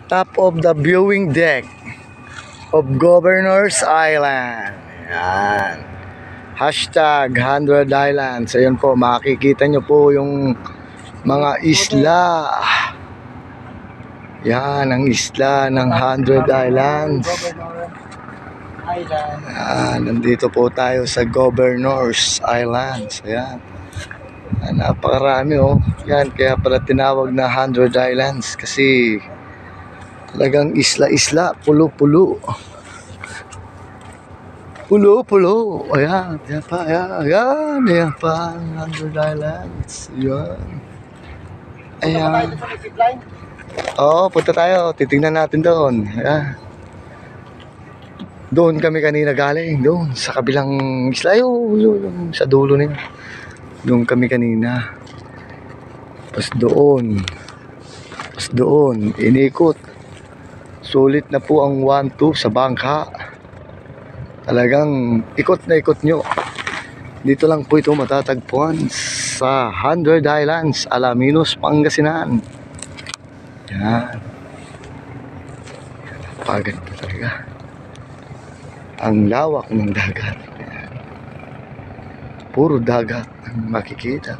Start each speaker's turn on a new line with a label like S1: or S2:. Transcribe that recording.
S1: Top of the viewing deck of Governor's Island. Yan. Hashtag 100 Islands. Ayun po, makikita nyo po yung mga isla. Yan, ang isla ng 100 Islands. Yan, nandito po tayo sa Governor's Islands. Ayan. Napakarami oh. Yan, kaya pala tinawag na 100 Islands kasi talagang isla-isla, pulo-pulo. Pulo-pulo. Ayan, yan pa, ayan, ayan pa, 100 Islands. Ayan. Ayan. Oo, punta tayo. Titingnan natin doon. Ayan. Doon kami kanina galing. Doon, sa kabilang isla. Yung sa dulo nila. Doon kami kanina. Tapos doon. Tapos doon. Inikot. Sulit na po ang 1-2 sa bangka. Talagang ikot na ikot nyo. Dito lang po ito matatagpuan sa 100 Islands, Alaminos, Pangasinan. Yan. Paganda talaga. Ang lawak ng dagat. Puro dagat ang makikita.